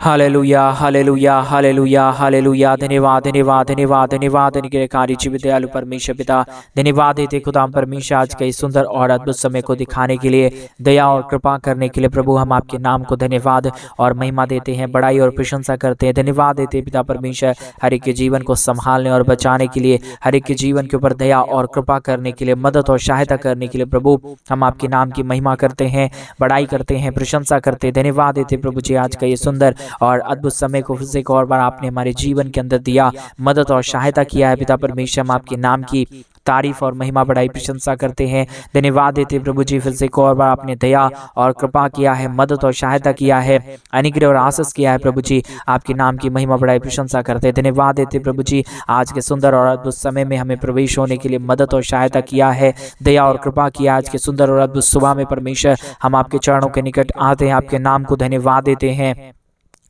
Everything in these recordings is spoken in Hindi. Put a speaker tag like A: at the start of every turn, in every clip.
A: Hallelujah hallelujah hallelujah hallelujah. धन्यवाद धन्यवाद धन्यवाद धन्यवाद निग्रहकारी जीवित दयालु परमेश्वर पिता, धन्यवाद देते खुदाम परमेश्वर आज के इस सुंदर और अद्भुत समय को दिखाने के लिए, दया और कृपा करने के लिए प्रभु हम आपके नाम को धन्यवाद और महिमा देते हैं, बड़ाई और प्रशंसा करते हैं। धन्यवाद देते पिता परमेश्वर हर एक के जीवन को संभालने और बचाने के लिए, हर एक के जीवन के ऊपर दया और कृपा करने के लिए, मदद और सहायता करने के लिए प्रभु हम आपके नाम की महिमा करते हैं, बड़ाई करते हैं, प्रशंसा करते हैं। धन्यवाद देते प्रभु जी आज का ये सुंदर और अद्भुत समय को फिर से एक और बार आपने हमारे जीवन के अंदर दिया, मदद और सहायता किया है। पिता परमेश्वर हम आपके नाम की तारीफ और महिमा बड़ाई प्रशंसा करते हैं। धन्यवाद देते प्रभु जी फिर से एक और बार आपने दया और कृपा किया है, मदद और सहायता किया है, अनुग्रह और आशीष किया है। प्रभु जी आपके नाम की महिमा बड़ाई प्रशंसा करते हैं। धन्यवाद देते प्रभु जी आज के सुंदर और अद्भुत समय में हमें प्रवेश होने के लिए मदद और सहायता किया है, दया और कृपा किया। आज के सुंदर और अद्भुत सुबह में परमेश्वर हम आपके चरणों के निकट आते हैं, आपके नाम को धन्यवाद देते हैं,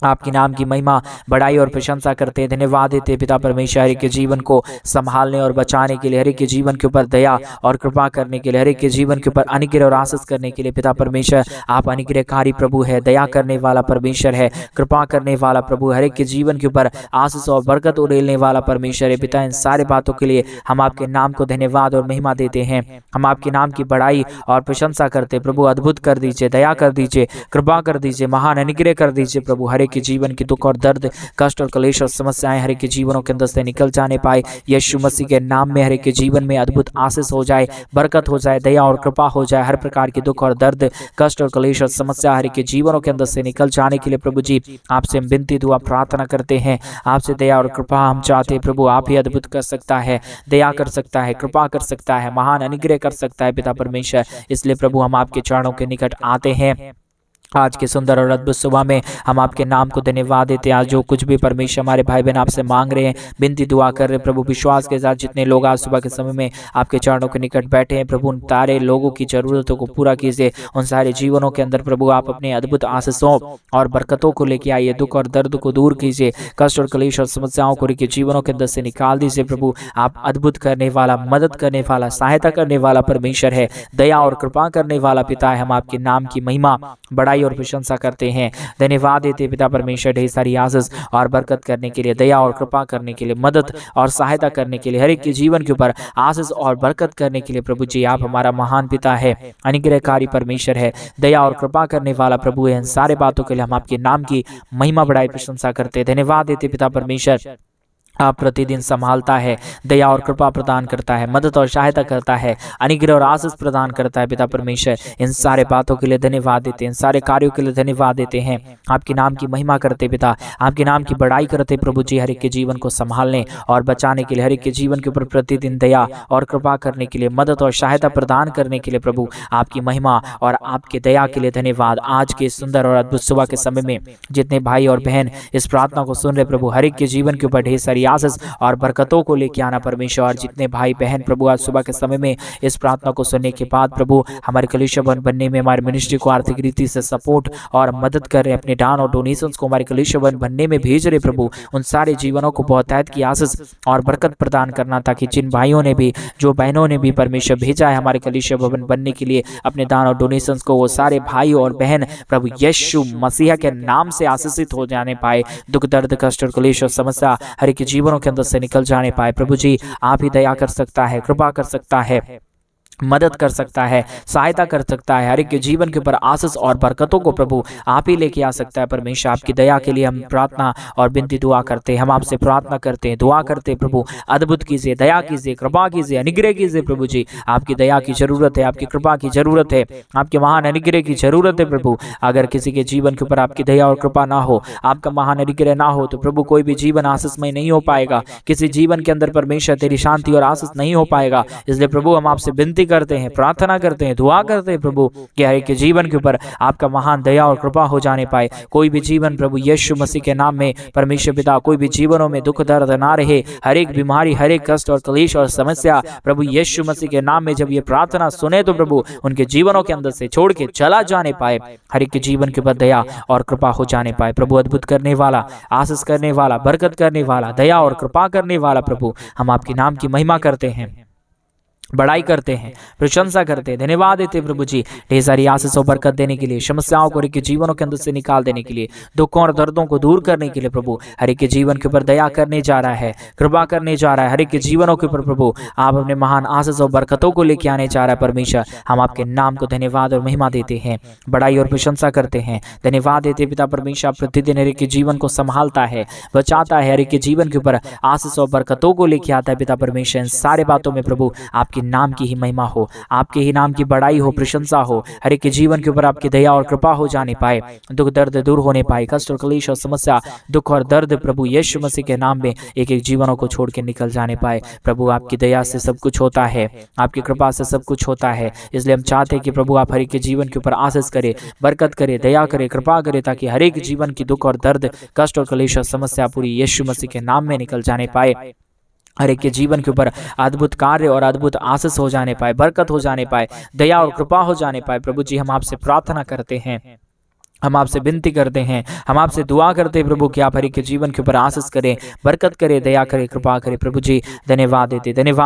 A: आपके नाम की महिमा बड़ाई और प्रशंसा करते हैं। धन्यवाद देते पिता परमेश्वर हर एक के जीवन को संभालने और बचाने के लिए, हर एक के जीवन के ऊपर दया और कृपा करने के लिए, हर एक के जीवन के ऊपर अनुग्रह और आशीष करने के लिए। पिता परमेश्वर आप अनुग्रहकारी प्रभु है, दया करने वाला परमेश्वर है, कृपा करने वाला प्रभु, हर एक के जीवन के ऊपर आशीष और बरकत उड़ेलने वाला परमेश्वर है। पिता इन सारे बातों के लिए हम आपके नाम को धन्यवाद और महिमा देते हैं, हम आपके नाम की बड़ाई और प्रशंसा करते प्रभु। अद्भुत कर दीजिए, दया कर दीजिए, कृपा कर दीजिए, महान अनुग्रह कर दीजिए प्रभु। हर के जीवन की दुख और दर्द, कष्ट और क्लेश और समस्याएं हर एक के जीवनों के अंदर से निकल जाने पाए। यीशु मसीह के नाम में हर एक के जीवन में अद्भुत आशीष हो जाए, बरकत हो जाए, दया और कृपा हो जाए। हर प्रकार की दुख और दर्द, कष्ट और क्लेश और समस्या हर एक के जीवनों के अंदर से निकल जाने के लिए प्रभु जी आपसे हम विनती दुआ प्रार्थना करते हैं। आपसे दया और कृपा हम चाहते हैं प्रभु। आप ही अद्भुत कर सकता है, दया कर सकता है, कृपा कर सकता है, महान अनुग्रह कर सकता है पिता परमेश्वर। इसलिए प्रभु हम आपके चरणों के निकट आते हैं। आज के सुंदर और अद्भुत सुबह में हम आपके नाम को धन्यवाद देते हैं। आज जो कुछ भी परमेश्वर हमारे भाई बहन आपसे मांग रहे हैं, विनती दुआ कर रहे हैं प्रभु, विश्वास के साथ जितने लोग आज सुबह के समय में आपके चरणों के निकट बैठे हैं प्रभु, उन सारे लोगों की जरूरतों को पूरा कीजिए। उन सारे जीवनों के अंदर प्रभु आप अपने अद्भुत आशीषों और बरकतों को लेके आइए, दुख और दर्द को दूर कीजिए, कष्ट और क्लेश और समस्याओं को लेकर जीवनों के अंदर से निकाल दीजिए प्रभु। आप अद्भुत करने वाला, मदद करने वाला, सहायता करने वाला परमेश्वर है, दया और कृपा करने वाला पिता है। हम आपके नाम की महिमा बड़ाई और प्रशंसा करते हैं। धन्यवाद देते पिता परमेश्वर ढेर सारी आशीष और बरकत करने के लिए, दया और कृपा करने के लिए, मदद और सहायता करने के लिए, हर एक के जीवन के ऊपर आशीष और बरकत करने के लिए प्रभु जी आप हमारा महान पिता है, अनुग्रहकारी परमेश्वर है, दया और कृपा करने वाला प्रभु है। इन सारे बातों के लिए हम आपके नाम की महिमा बड़ाई प्रशंसा करते हैं। धन्यवाद देते पिता परमेश्वर आप प्रतिदिन संभालता है, दया और कृपा प्रदान करता है, मदद और सहायता करता है, अनुग्रह और आशीष प्रदान करता है पिता परमेश्वर। इन सारे बातों के लिए धन्यवाद देते हैं, इन सारे कार्यों के लिए धन्यवाद देते हैं। आपके नाम की महिमा करते पिता, आपके नाम की बड़ाई करते प्रभु जी। हर एक के जीवन को संभालने और बचाने के लिए, हर एक के जीवन के ऊपर प्रतिदिन दया और कृपा करने के लिए, मदद और सहायता प्रदान करने के लिए प्रभु आपकी महिमा और आपके दया के लिए धन्यवाद। आज के सुंदर और अद्भुत सुबह के समय में जितने भाई और बहन इस प्रार्थना को सुन रहे प्रभु, हर एक के जीवन के ऊपर ढेर सारी आशीष और बरकतों को लेके आना परमेश्वर। और जितने भाई बहन प्रभु आज सुबह के समय में इस प्रार्थना को सुनने के बाद प्रभु हमारे कलीसिया भवन बनने में, हमारे मिनिस्ट्री को आर्थिक रीति से सपोर्ट और मदद कर रहे, अपने दान और डोनेशंस को हमारे कलीसिया भवन बनने में भेज रहे प्रभु, उन सारे जीवनों को बहुतायत की आशीष और बरकत प्रदान करना, ताकि जिन भाइयों ने भी, जो बहनों ने भी परमेश्वर भेजा है हमारे कलीसिया भवन बनने के लिए अपने दान और डोनेशंस को, वो सारे भाई और बहन प्रभु यीशु मसीह के नाम से आशीषित हो जाने पाए। दुख दर्द कष्ट और क्लेश और समस्या हर एक जीवनों के अंदर से निकल जाने पाए प्रभु जी। आप ही दया कर सकता है, कृपा कर सकता है, मदद कर सकता है, सहायता कर सकता है, हर एक के जीवन के ऊपर आशीष और बरकतों को प्रभु आप ही लेके आ सकता है परमेश्वर। आपकी दया के लिए हम प्रार्थना और विनती दुआ करते हैं, हम आपसे प्रार्थना करते हैं, दुआ करते हैं प्रभु अद्भुत कीजिए, दया कीजिए, कृपा कीजिए, अनुग्रह कीजिए प्रभु जी। आपकी दया की जरूरत है, आपकी कृपा की जरूरत है, आपके महान अनुग्रह की जरूरत है प्रभु। अगर किसी के जीवन के ऊपर आपकी दया और कृपा ना हो, आपका महान अनुग्रह ना हो, तो प्रभु कोई भी जीवन आशीषमय नहीं हो पाएगा। किसी जीवन के अंदर परमेश्वर तेरी शांति और आशीष नहीं हो पाएगा। इसलिए प्रभु हम आपसे विनती करते हैं, प्रार्थना करते हैं, दुआ करते हैं प्रभु कि हर एक के जीवन के ऊपर आपका महान दया और कृपा हो जाने पाए। कोई भी जीवन प्रभु यीशु मसीह के नाम में परमेश्वर पिता, कोई भी जीवनों में दुख दर्द ना रहे, हर एक बीमारी, हर एक कष्ट और क्लेश और समस्या प्रभु यीशु मसीह के नाम में जब ये प्रार्थना सुने तो प्रभु उनके जीवनों के अंदर से छोड़ के चला जाने पाए। हर एक के जीवन के ऊपर दया और कृपा हो जाने पाए प्रभु। अद्भुत करने वाला, आशीष करने वाला, बरकत करने वाला, दया और कृपा करने वाला प्रभु हम आपके नाम की महिमा करते हैं। बड़ाई करते हैं, प्रशंसा करते हैं, धन्यवाद देते हैं प्रभु जी ढेर सारी आशीष और बरकत देने के लिए, समस्याओं को हर एक के जीवनों के अंदर से निकाल देने के लिए, दुखों और दर्दों को दूर करने के लिए प्रभु हर एक के जीवन के ऊपर दया करने जा रहा है, कृपा करने जा रहा है। हर एक के जीवनों के ऊपर प्रभु आप अपने महान आशीष और बरकतों को लेके आने जा रहा है। परमेश्वर, हम आपके नाम को धन्यवाद और महिमा देते हैं, बड़ाई और प्रशंसा करते हैं, धन्यवाद देते पिता परमेश्वर। आप प्रतिदिन हर एक के जीवन को संभालता है, बचाता है, हर एक के जीवन के ऊपर आशीष और बरकतों को लेके आता है पिता परमेश्वर। इन सारे बातों में प्रभु आपके नाम की ही महिमा हो, आपके ही नाम की बड़ाई हो, प्रशंसा हो, हर एक के जीवन के ऊपर आपकी दया और कृपा हो जाने पाए, दुख दर्द दूर होने पाए, कष्ट और क्लेश और समस्या, दुख और दर्द प्रभु यीशु मसीह के नाम में एक एक जीवनों को छोड़ के निकल जाने पाए। प्रभु आपकी दया से सब कुछ होता है, आपकी कृपा से सब कुछ होता है, इसलिए हम चाहते हैं कि प्रभु आप हर एक के जीवन के ऊपर आशीष करे, बरकत करे, दया करे, कृपा करे, ताकि हर एक जीवन की दुख और दर्द, कष्ट और क्लेश और समस्या पूरी यीशु मसीह के नाम में निकल जाने पाए। हर एक के जीवन के ऊपर अद्भुत कार्य और अद्भुत आशीष हो जाने पाए, बरकत हो जाने पाए, दया और कृपा हो जाने पाए। प्रभु जी, हम आपसे प्रार्थना करते हैं, हम आपसे विनती करते हैं, हम आपसे दुआ करते हैं प्रभु कि आप हर एक के जीवन के ऊपर आशीष करें, बरकत करें, दया करें, कृपा करें। प्रभु जी धन्यवाद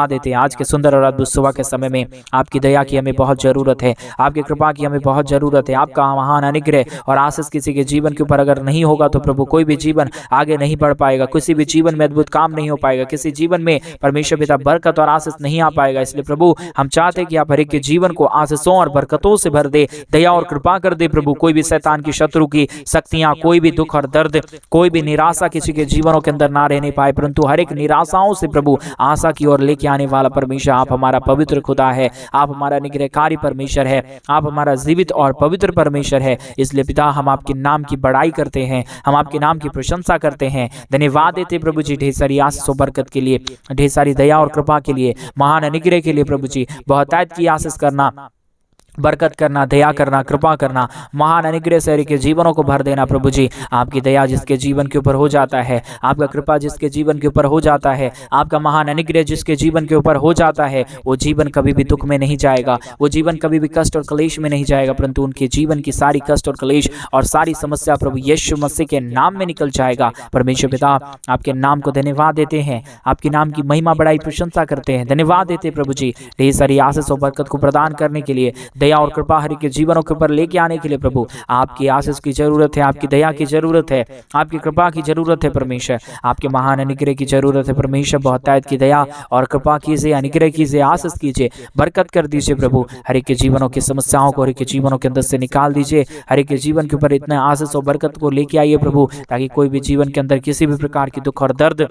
A: देते आज के सुंदर और अद्भुत सुबह के समय में आपकी दया की हमें बहुत जरूरत है, आपकी कृपा की हमें बहुत जरूरत है। आपका महान अनुग्रह और आशीष किसी के जीवन के ऊपर अगर नहीं होगा तो प्रभु कोई भी जीवन आगे नहीं बढ़ पाएगा, किसी भी जीवन में अद्भुत काम नहीं हो पाएगा, किसी जीवन में परमेश्वर पिता बरकत और आशीष नहीं आ पाएगा। इसलिए प्रभु हम चाहते हैं कि आप हर एक के जीवन को आशीषों और बरकतों से भर दे, दया और कृपा कर दे प्रभु। कोई भी शैतान की शत्रु की शक्तियां, कोई भी दुख और दर्द, कोई भी निराशा किसी के जीवनों के अंदर ना रहने पाए, परंतु हर एक निराशाओं से प्रभु आशा की ओर लेके आने वाला परमेश्वर आप हमारा पवित्र खुदा है, आप हमारा निग्रहकारी परमेश्वर है, आप हमारा जीवित और पवित्र परमेश्वर है। इसलिए पिता हम आपके नाम की बड़ाई करते हैं, हम आपके नाम की प्रशंसा करते हैं, धन्यवाद देते प्रभु जी ढेर सारी आशीष और बरकत के लिए, ढेर सारी दया और कृपा के लिए, महान अनुग्रह के लिए। प्रभु जी बहुतायत की आशीष करना, बरकत करना, दया करना, कृपा करना, महान अनुग्रह से हर एक के जीवनों को भर देना। प्रभु जी आपकी दया जिसके जीवन के ऊपर हो जाता है, आपका कृपा जिसके जीवन के ऊपर हो जाता है, आपका महान अनुग्रह जिसके जीवन के ऊपर हो जाता है, वो जीवन कभी भी दुख में नहीं जाएगा, वो जीवन कभी भी कष्ट और क्लेश में नहीं जाएगा, परंतु उनके जीवन की सारी कष्ट और क्लेश और सारी समस्या प्रभु यीशु मसीह के नाम में निकल जाएगा। परमेश्वर पिता आपके नाम को धन्यवाद देते हैं, आपके नाम की महिमा बड़ाई प्रशंसा करते हैं, धन्यवाद देते हैं प्रभु जी ढेर सारी आशीष और बरकत को प्रदान करने के लिए, दया और कृपा हर एक के जीवनों के ऊपर लेके आने के लिए। प्रभु आपकी आशीष की जरूरत है, आपकी दया की जरूरत है, आपकी कृपा की जरूरत है परमेश्वर, आपके महान अनुग्रह की जरूरत है परमेश्वर। बहुतायत की दया और कृपा कीजिए, अनुग्रह कीजिए, आशीष कीजिए, बरकत कर दीजिए प्रभु। हर एक के जीवनों की समस्याओं को हर एक के जीवनों के अंदर से निकाल दीजिए, हर एक के जीवन के ऊपर इतने आशीष और बरकत को लेके आइए प्रभु, ताकि कोई भी जीवन के अंदर किसी भी प्रकार की दुख और दर्द,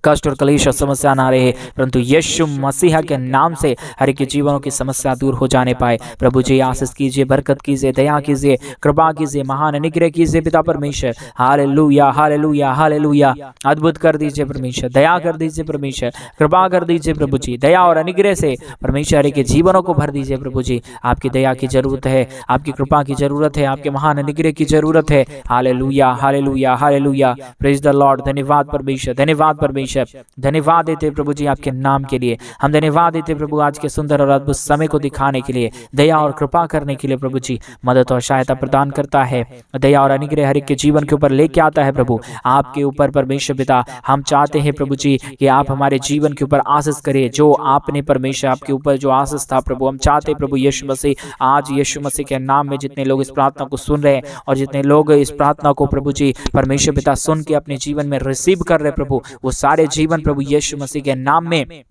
A: कष्ट और क्लेश और समस्या ना रहे, परंतु यीशु मसीह के नाम से हर एक के जीवनों की समस्या दूर हो जाने पाए। प्रभु जी आशीष कीजिए, बरकत कीजिए, दया कीजिए, कृपा कीजिए, महान अनुग्रह कीजिए पिता परमेश्वर। Hallelujah, hallelujah, hallelujah. अद्भुत कर दीजिए परमेश्वर, दया कर दीजिए परमेश्वर, कृपा कर दीजिए प्रभु जी, दया और अनुग्रह से परमेश्वर हर एक के जीवनों को भर दीजिए प्रभु जी। आपकी दया की जरूरत है, आपकी कृपा की जरूरत है, आपके महान अनुग्रह की जरूरत है। Hallelujah, hallelujah, hallelujah. Praise the Lord. धन्यवाद परमेश्वर, धन्यवाद परमेश्वर, धन्यवाद देते प्रभु जी आपके नाम के लिए। हम धन्यवाद देते प्रभु आज के सुंदर और अद्भुत समय को दिखाने के लिए, दया और कृपा करने के लिए। प्रभु जी मदद और सहायता प्रदान करता है, दया और अनुग्रह हर एक के जीवन के ऊपर लेके आता है प्रभु आपके ऊपर। परमेश्वर पिता हम चाहते हैं प्रभु जी कि आप हमारे जीवन के ऊपर आशीष करें, जो आपने परमेश्वर आपके ऊपर जो आशीष था प्रभु, हम चाहते हैं प्रभु यीशु मसीह आज यीशु मसीह के नाम में जितने लोग इस प्रार्थना को सुन रहे हैं और जितने लोग इस प्रार्थना को प्रभु जी परमेश्वर पिता सुन के अपने जीवन में रिसीव कर रहे प्रभु, वो सारे जीवन प्रभु यीशु मसीह के नाम में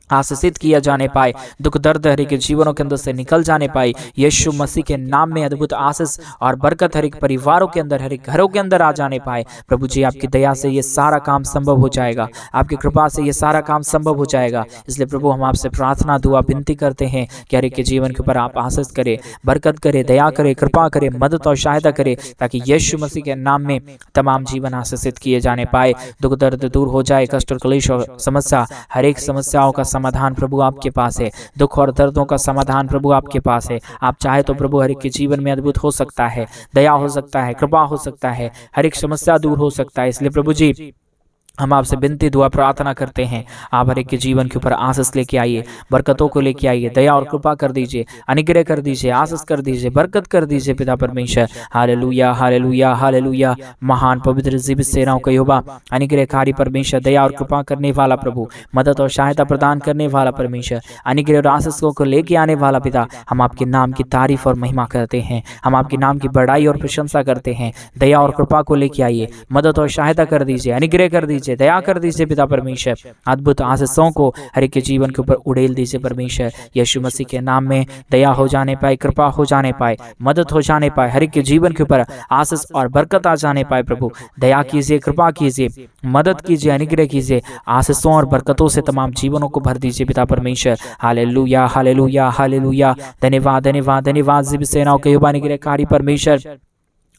A: आशीषित किया जाने पाए, दुख दर्द हर एक जीवनों के अंदर से निकल जाने पाए। यीशु मसीह के नाम में अद्भुत आशीष और बरकत हर एक परिवारों के अंदर, हर एक घरों के अंदर आ जाने पाए। प्रभु जी आपकी दया से ये सारा काम संभव हो जाएगा, आपकी कृपा से ये सारा काम संभव हो जाएगा। इसलिए प्रभु हम आपसे प्रार्थना दुआ विनती करते हैं कि हर एक के जीवन के ऊपर आप आशीष करें, बरकत करें, दया करें, कृपा करें, मदद और सहायता करें, ताकि यीशु मसीह के नाम में तमाम जीवन आशीषित किए जाने पाए, दुख दर्द दूर हो जाए, कष्ट और क्लेश और समस्या हर एक समस्याओं का समाधान प्रभु आपके पास है, दुख और दर्दों का समाधान प्रभु आपके पास है। आप चाहे तो प्रभु हर एक के जीवन में अद्भुत हो सकता है, दया हो सकता है, कृपा हो सकता है, हर एक समस्या दूर हो सकता है। इसलिए प्रभु जी हम आपसे विनती दुआ प्रार्थना करते हैं, आप हर एक के जीवन के ऊपर आशीष लेके आइए, बरकतों को लेके आइए, दया और कृपा कर दीजिए, अनुग्रह कर दीजिए, आशीष कर दीजिए, बरकत कर दीजिए पिता परमेश्वर। Hallelujah hallelujah hallelujah. महान पवित्र जीवित सेनाओं का यहोवा, अनुग्रहकारी परमेश्वर, दया और कृपा करने वाला प्रभु, मदद और सहायता प्रदान करने वाला परमेश्वर, अनुग्रह और आशीषों को लेके आने वाला पिता, हम आपके नाम की तारीफ और महिमा करते हैं, हम आपके नाम की बड़ाई और प्रशंसा करते हैं। दया और कृपा को लेके आइए, मदद और सहायता कर दीजिए, अनुग्रह कर दीजिए, दया कर दीजिए पिता परमेश्वर। अद्भुत आशीषों को हर एक के जीवन के ऊपर उड़ेल दीजिए परमेश्वर। यीशु मसीह के नाम में दया हो जाने पाए, कृपा हो जाने पाए, मदद हो जाने पाए, हर एक के जीवन के ऊपर आशीष और बरकत आ जाने पाए। प्रभु दया कीजिए, कृपा कीजिए, मदद कीजिए, अनुग्रह कीजिए, आशीषों और बरकतों से तमाम जीवनों को भर दीजिए पिता परमेश्वर। Hallelujah hallelujah hallelujah. धन्यवाद धन्यवाद धन्यवाद जीवित सेनाओं के यहोवा अनुग्रहकारी परमेश्वर,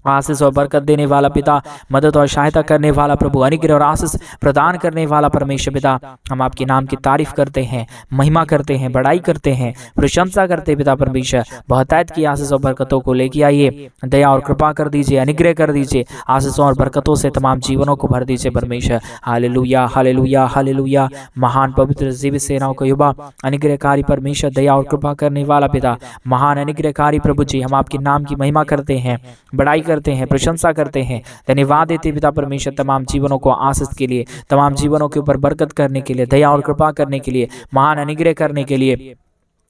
A: आशीष और बरकत देने वाला पिता, मदद और सहायता करने वाला प्रभु, अनुग्रह और आशीष प्रदान करने वाला परमेश्वर पिता, हम आपके नाम की तारीफ करते हैं, महिमा करते हैं, बड़ाई करते हैं, प्रशंसा करते हैं पिता परमेश्वर। बहुतायत की आशीष और बरकतों को लेके आइए, दया और कृपा कर दीजिए, अनुग्रह कर दीजिए, आशीषों और बरकतों से तमाम जीवनों को भर दीजिए परमेश्वर। Hallelujah hallelujah hallelujah. महान पवित्र जीवित सेनाओं का यहोवा, अनुग्रहकारी परमेश्वर, दया और कृपा करने वाला पिता, महान अनुग्रहकारी प्रभु जी, हम आपके नाम की महिमा करते हैं, बड़ाई करते हैं, प्रशंसा करते हैं, धन्यवाद देते पिता परमेश्वर तमाम जीवनों को आशीष के लिए, तमाम जीवनों के ऊपर बरकत करने के लिए, दया और कृपा करने के लिए, महान अनुग्रह करने के लिए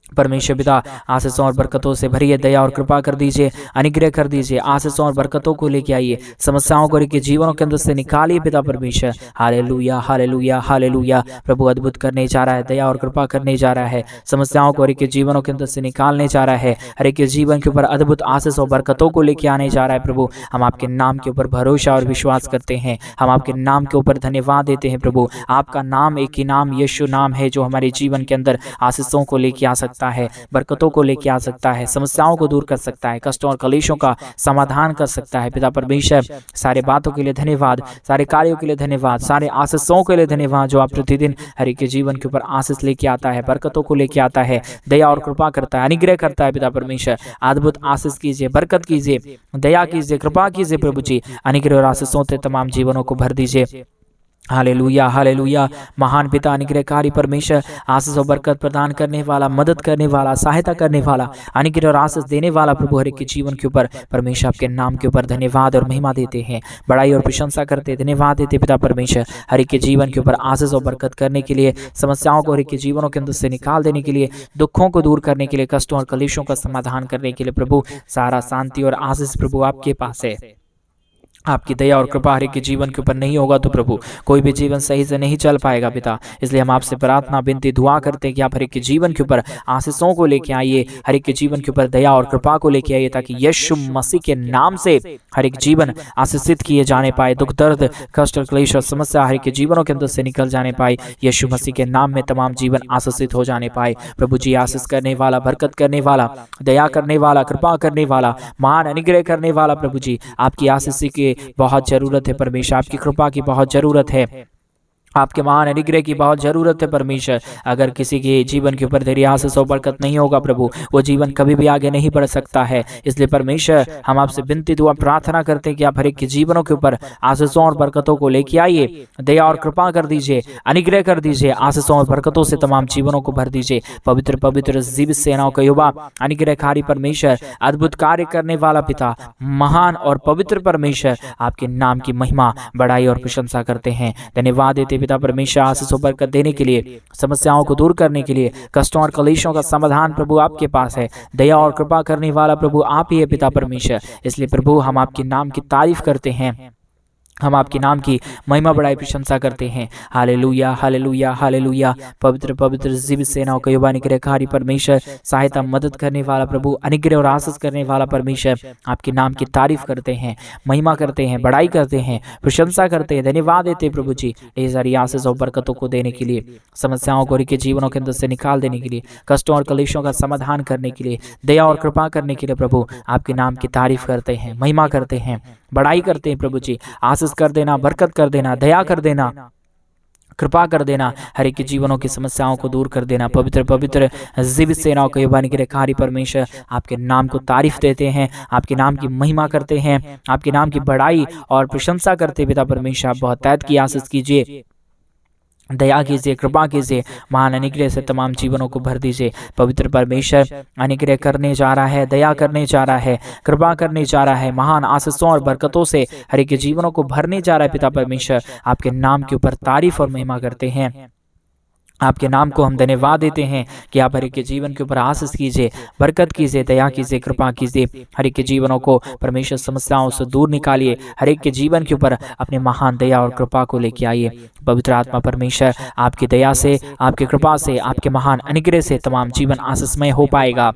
A: परमेश्वर पिता। आशीषों और बरकतों से भरिए, दया और कृपा कर दीजिए, अनुग्रह कर दीजिए, आशीषों और बरकतों को लेके आइए, समस्याओं को के जीवनों के अंदर से निकालिए पिता परमेश्वर। Hallelujah hallelujah hallelujah. प्रभु अद्भुत करने जा रहा है, दया और कृपा करने जा रहा है, समस्याओं को के जीवनों के अंदर से निकालने जा रहा है, हर एक के जीवन के ऊपर अद्भुत आशीष और बरकतों को लेके आने जा रहा है। प्रभु हम आपके नाम के ऊपर भरोसा और विश्वास करते हैं, हम आपके नाम के ऊपर धन्यवाद देते हैं। प्रभु आपका नाम एक ही नाम यीशु नाम है, जो हमारे जीवन के अंदर आशीषों को लेके आ सकता है, बरकतों को लेके आ सकता है, समस्याओं को दूर कर सकता है, कष्टों और कलेशों का समाधान कर सकता है पिता परमेश्वर। सारे बातों के लिए धन्यवाद, सारे कार्यों के लिए धन्यवाद, सारे आशीषों के लिए धन्यवाद, जो आप प्रतिदिन हर एक के जीवन के ऊपर आशीष लेके आता है, बरकतों को लेके आता है, दया और कृपा करता है, अनुग्रह करता है पिता परमेश्वर। अद्भुत आशीष कीजिए, बरकत कीजिए, दया कीजिए, कृपा कीजिए प्रभु जी, अनुग्रह और आशीषों से तमाम जीवनों को भर दीजिए। Hallelujah hallelujah. महान पिता, अनुग्रहकारी परमेश्वर, आशीष और बरकत प्रदान करने वाला, मदद करने वाला, सहायता करने वाला, अनुग्रह और आशीष देने वाला प्रभु, हर एक के जीवन के ऊपर परमेश्वर आपके नाम के ऊपर धन्यवाद और महिमा देते हैं, बड़ाई और प्रशंसा करते, धन्यवाद देते पिता परमेश्वर। हर एक के जीवन के ऊपर आशीष और बरकत करने के लिए, समस्याओं को हर एक के जीवनों के अंदर से निकाल देने के लिए, दुखों को दूर करने के लिए, कष्टों और कलेशों का समाधान करने के लिए प्रभु, सारा शांति और आशीष प्रभु आपके पास है। आपकी दया और कृपा हर एक के जीवन के ऊपर नहीं होगा तो प्रभु कोई भी जीवन सही से नहीं चल पाएगा पिता। इसलिए हम आपसे प्रार्थना विनती दुआ करते हैं कि आप हर एक के जीवन के ऊपर आशीषों को लेके आइए, हर एक के जीवन के ऊपर दया और कृपा को लेके आइए, ताकि यीशु मसीह के नाम से हर एक जीवन आशीषित किए जाने पाए, दुख दर्द कष्ट और क्लेश और समस्या हर एक के जीवनों के अंदर से निकल जाने पाए, यीशु मसीह के नाम में तमाम जीवन आशीषित हो जाने पाए। प्रभु जी आशीष करने वाला, बरकत करने वाला, दया करने वाला, कृपा करने वाला, महान अनुग्रह करने वाला प्रभु जी, आपकी आशीष के बहुत जरूरत है परमेश्वर, आपकी कृपा की बहुत जरूरत है, आपके महान अनुग्रह की बहुत जरूरत है परमेश्वर। अगर किसी के जीवन के ऊपर तेरी आशीष और बरकत नहीं होगा प्रभु, वो जीवन कभी भी आगे नहीं बढ़ सकता है। इसलिए परमेश्वर हम आपसे विनती दुआ प्रार्थना करते हैं कि आप हर एक के जीवनों के ऊपर आशीषों और बरकतों को लेके आइए, दया और कृपा कर दीजिए, अनुग्रह कर दीजिए, आशीषों और बरकतों से तमाम जीवनों को भर दीजिए। पवित्र पवित्र जीवित सेनाओं का युवा, अनुग्रहकारी परमेश्वर, अद्भुत कार्य करने वाला पिता, महान और पवित्र परमेश्वर, आपके नाम की महिमा, बड़ाई और प्रशंसा करते हैं। धन्यवाद देते पिता परमेश्वर, आशीष और बरकत देने के लिए, समस्याओं को दूर करने के लिए, कष्टों और कलेशों का समाधान प्रभु आपके पास है। दया और कृपा करने वाला प्रभु आप ही है पिता परमेश्वर। इसलिए प्रभु हम आपके नाम की तारीफ करते हैं, हम आपके नाम की महिमा बड़ाई प्रशंसा करते हैं। Hallelujah hallelujah hallelujah. पवित्र पवित्र जीवित सेनाओं का युवा, अनुग्रहकारी परमेश्वर, सहायता मदद करने वाला प्रभु, अनुग्रह और आशीष करने वाला परमेश्वर, आपके नाम की तारीफ करते हैं, महिमा करते हैं, बड़ाई करते हैं, प्रशंसा करते हैं, धन्यवाद देते हैं प्रभु जी ढेर सारी आशीष और बरकतों को देने के लिए, समस्याओं को के जीवनों के अंदर से निकाल देने के लिए, कष्टों और कलेशों का समाधान करने के लिए, दया और कृपा करने के लिए प्रभु आपके नाम की तारीफ करते हैं, महिमा करते हैं, बड़ाई करते हैं प्रभु जी। आशीष कर देना, बरकत कर देना, दया कर देना, कृपा कर देना, हर एक के जीवनों की समस्याओं को दूर कर देना। पवित्र पवित्र जीवित सेनाओं के यहोवा निग्रहकारी परमेश्वर, आपके नाम को तारीफ देते हैं, आपके नाम की महिमा करते हैं, आपके नाम की बड़ाई और प्रशंसा करते पिता परमेश्वर। आप बहुतायत की आशीष कीजिए, दया कीजिए, कृपा कीजिए, महान अनुग्रह से तमाम जीवनों को भर दीजिए। पवित्र परमेश्वर अनुग्रह करने जा रहा है, दया करने जा रहा है, कृपा करने जा रहा है, महान आशीषों और बरकतों से हर एक के जीवनों को भरने जा रहा है। पिता परमेश्वर, आपके नाम के ऊपर तारीफ और महिमा करते हैं, आपके नाम को हम धन्यवाद देते हैं कि आप हर एक के जीवन के ऊपर आशीष कीजिए, बरकत कीजिए, दया कीजिए, कृपा कीजिए। हर एक के जीवनों को परमेश्वर समस्याओं से दूर निकालिए, हर एक के जीवन के ऊपर अपने महान दया और कृपा को लेके आइए। पवित्र आत्मा परमेश्वर, आपकी दया से, आपकी कृपा से, आपके महान अनुग्रह से तमाम जीवन आशीषमय हो पाएगा,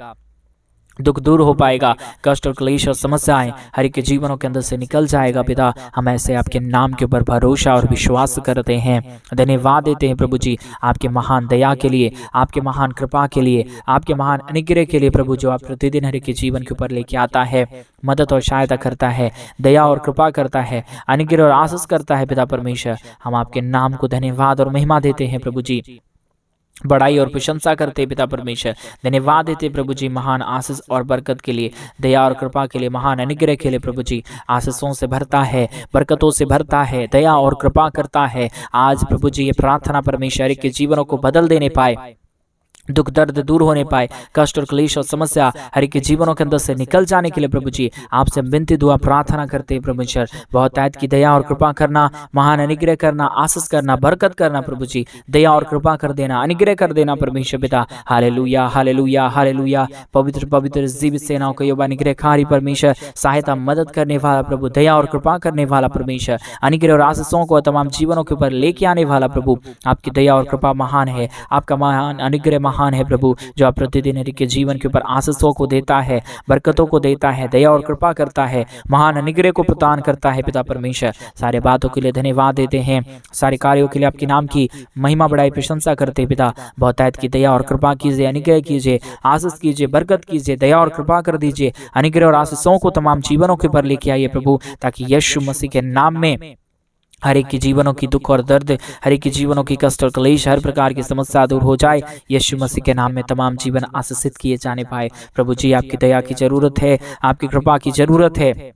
A: दुख दूर हो पाएगा, कष्ट और क्लेश और समस्याएं हर एक के जीवनों के अंदर से निकल जाएगा। पिता, हम ऐसे आपके नाम के ऊपर भरोसा और विश्वास करते हैं, धन्यवाद देते हैं प्रभु जी, आपके महान दया के लिए, आपके महान कृपा के लिए, आपके महान अनुग्रह के लिए प्रभु, जो आप प्रतिदिन हर एक के जीवन के ऊपर लेके आता है, मदद और सहायता करता है, दया और कृपा करता है, अनुग्रह और आशीष करता है। पिता परमेश्वर, हम आपके नाम को धन्यवाद और महिमा देते हैं प्रभु जी, बड़ाई और प्रशंसा करते पिता परमेश्वर, धन्यवाद देते प्रभु जी महान आशीष और बरकत के लिए, दया और कृपा के लिए, महान अनुग्रह के लिए। प्रभु जी आशीषों से भरता है, बरकतों से भरता है, दया और कृपा करता है। आज प्रभु जी ये प्रार्थना परमेश्वर के जीवनों को बदल देने पाए, दुख दर्द दूर होने पाए, कष्ट और क्लेश और समस्या हर एक के जीवनों के अंदर से निकल जाने के लिए प्रभु जी आपसे विनती दुआ प्रार्थना करते हैं। परमेश्वर, बहुतायत की दया और कृपा करना, महान अनुग्रह करना, आशीष करना, बरकत करना प्रभु जी, दया और कृपा कर देना, अनुग्रह कर देना परमेश्वर पिता। Hallelujah, hallelujah, hallelujah. पवित्र पवित्र जीवित सेनाओं का यहोवा निग्रहकारी परमेश्वर, सहायता मदद करने वाला प्रभु, दया और कृपा करने वाला परमेश्वर, अनुग्रह और आशीषों को तमाम जीवनों के ऊपर लेके आने वाला प्रभु, आपकी दया और कृपा महान है, आपका महान अनुग्रह महान है प्रभु, जो आप प्रतिदिन हर एक के जीवन के ऊपर आशीषों को देता है, बरकतों को देता है, दया और कृपा करता है, महान अनुग्रह को प्रदान करता है। पिता परमेश्वर, सारे बातों के लिए धन्यवाद देते हैं, सारे कार्यों के लिए आपके नाम की महिमा बड़ाई प्रशंसा करते हैं। पिता, बहुतायत की दया और कृपा कीजिए, अनुग्रह कीजिए, आशीष कीजिए, बरकत कीजिए, दया और कृपा कर दीजिए, अनुग्रह और आशीषों को तमाम जीवनों के ऊपर लेके आइए प्रभु, ताकि यीशु मसीह के नाम में हर एक की जीवनों की दुख और दर्द, हर एक की जीवनों की कष्ट और क्लेश, हर प्रकार की समस्या दूर हो जाए। यीशु मसीह के नाम में तमाम जीवन आशीषित किए जाने पाए। प्रभु जी, आपकी दया की जरूरत है, आपकी कृपा की जरूरत है,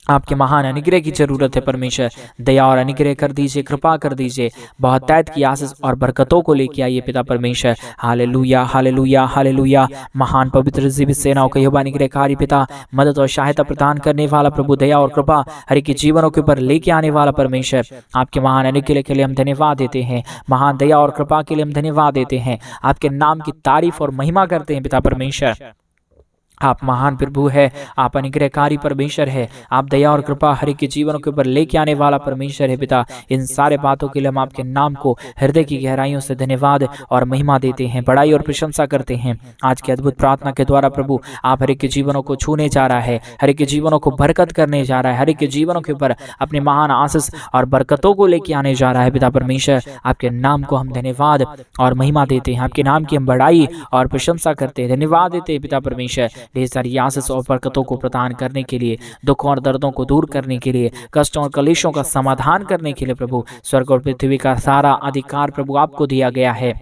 A: आपके महान अनुग्रह की जरूरत है। परमेश्वर, दया और अनुग्रह कर दीजिए, कृपा कर दीजिए, बहुतायत की आशीष और बरकतों को लेके आइए पिता परमेश्वर। Hallelujah, hallelujah, hallelujah. महान पवित्र जीवित सेनाओं का यहोवा निग्रहकारी पिता, मदद और सहायता प्रदान करने वाला प्रभु, दया और कृपा हर एक के जीवनों के ऊपर लेके आने वाला परमेश्वर, आपके महान अनुग्रह के लिए हम धन्यवाद देते हैं, महान दया और कृपा के लिए हम धन्यवाद देते हैं, आपके नाम की तारीफ और महिमा करते हैं। पिता परमेश्वर, आप महान प्रभु है, आप अनुग्रहकारी परमेश्वर है, आप दया और कृपा हर एक के जीवनों के ऊपर लेके आने वाला परमेश्वर है। पिता, इन सारे बातों के लिए हम आपके नाम को हृदय की गहराइयों से धन्यवाद और महिमा देते हैं, बड़ाई और प्रशंसा करते हैं। आज की अद्भुत प्रार्थना के द्वारा प्रभु, आप हर एक के जीवनों को छूने जा रहा है, हर एक के जीवनों को बरकत करने जा रहा है, हर एक के जीवनों के ऊपर अपने महान आशीष और बरकतों को लेके आने जा रहा है। पिता परमेश्वर, आपके नाम को हम धन्यवाद और महिमा देते हैं, आपके नाम की हम बड़ाई और प्रशंसा करते हैं, धन्यवाद देते हैं। पिता परमेश्वर, ढेर सारी आशीष और बरकतों को प्रदान करने के लिए, दुखों और दर्दों को दूर करने के लिए, कष्टों और कलेशों का समाधान करने के लिए प्रभु, स्वर्ग और पृथ्वी का सारा अधिकार प्रभु आपको दिया गया है।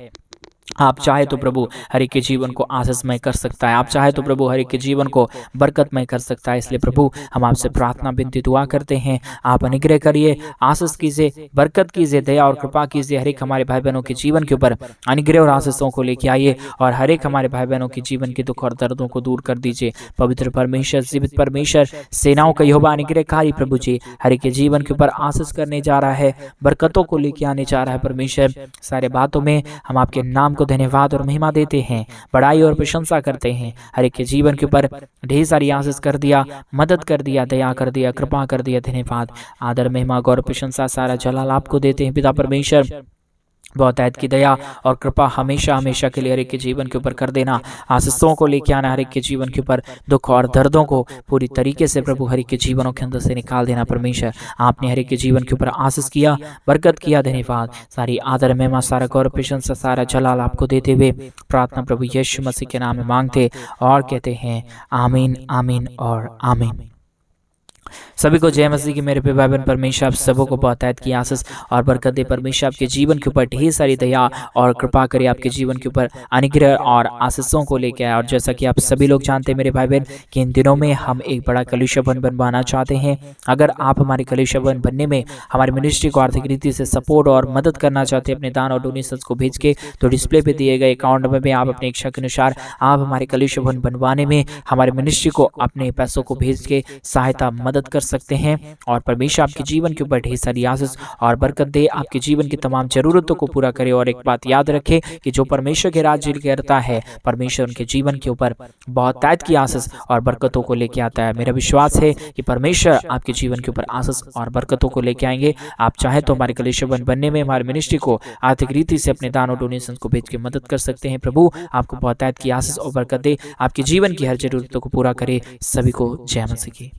A: आप चाहे तो प्रभु हर एक के जीवन को आशीषमय कर सकता है, आप चाहे तो प्रभु हर एक के जीवन को बरकतमय कर सकता है। इसलिए प्रभु, हम आपसे प्रार्थना विनती दुआ करते हैं, आप अनुग्रह करिए, आशीष कीजिए, बरकत कीजिए, दया और कृपा कीजिए, हर एक हमारे भाई बहनों के जीवन के ऊपर अनुग्रह और आशीषों को लेके आइए, और हर एक हमारे भाई बहनों के जीवन के दुख और दर्दों को दूर कर दीजिए। पवित्र परमेश्वर, जीवित परमेश्वर, सेनाओं का यहोवा अनुग्रहकारी प्रभु जी हर एक के जीवन के ऊपर आशीष करने जा रहा है, बरकतों को लेके आने जा रहा है। परमेश्वर, सारे बातों में हम आपके नाम को धन्यवाद और महिमा देते हैं, बड़ाई और प्रशंसा करते हैं। हर एक के जीवन के ऊपर ढेर सारी आशीष कर दिया, मदद कर दिया, दया कर दिया, कृपा कर दिया। धन्यवाद, आदर, महिमा, गौरव, प्रशंसा, सारा जलाल आपको देते हैं। पिता परमेश्वर, बहुतायत की दया और कृपा हमेशा हमेशा के लिए हर एक के जीवन के ऊपर कर देना, आशीषों को लेके आना, हर एक के जीवन के ऊपर दुख और दर्दों को पूरी तरीके से प्रभु हर एक के जीवनों के अंदर से निकाल देना। परमेश्वर, आपने हर एक के जीवन के ऊपर आशीष किया, बरकत किया। धन्यवाद, सारी आदर, महिमा, सारा गौरव, प्रशंसा, सारा जलाल आपको देते हुए प्रार्थना प्रभु यीशु मसीह के नाम में मांगते और कहते हैं आमीन, आमीन और आमीन। सभी को जय मसीह की मेरे पे भाई बहन। परमेश्वर आप सबों को बहुतायत की आशीष और बरकत दे। परमेश्वर आपके जीवन के ऊपर ढेर सारी दया और कृपा करे, आपके जीवन के ऊपर अनुग्रह और आशीषों को लेकर आए। और जैसा कि आप सभी लोग जानते हैं मेरे भाई बहन कि इन दिनों में हम एक बड़ा कलीसिया भवन बनवाना चाहते हैं। अगर आप हमारे कलीसिया भवन बनने में हमारी मिनिस्ट्री को आर्थिक रीति से सपोर्ट और मदद करना चाहते हैं अपने दान और डोनेशंस को भेज के, तो डिस्प्ले पे दिए गए अकाउंट नंबर में आप अपनी इच्छा के अनुसार आप हमारे कलीसिया भवन बनवाने में हमारे मिनिस्ट्री को अपने पैसों को भेज के सहायता मदद कर सकते हैं। और परमेश्वर आपके जीवन के ऊपर ढेर सारी आशीष और बरकत दे, आपके जीवन की तमाम जरूरतों को पूरा करे। और एक बात याद रखें कि जो परमेश्वर के राज्य करता है, परमेश्वर उनके जीवन के ऊपर बहुतायत की आशीष और बरकतों को लेके आता है। मेरा विश्वास है कि परमेश्वर आपके जीवन के ऊपर आशीष और बरकतों को लेके आएंगे। आप चाहे तो हमारे कलीसिया भवन बनने में हमारे मिनिस्ट्री को आर्थिक रीति से अपने दान और डोनेशन को भेज के मदद कर सकते हैं। प्रभु आपको बहुतायत की आशीष और बरकत दे, आपके जीवन की हर जरूरतों को पूरा करे। सभी को जय मसीह की।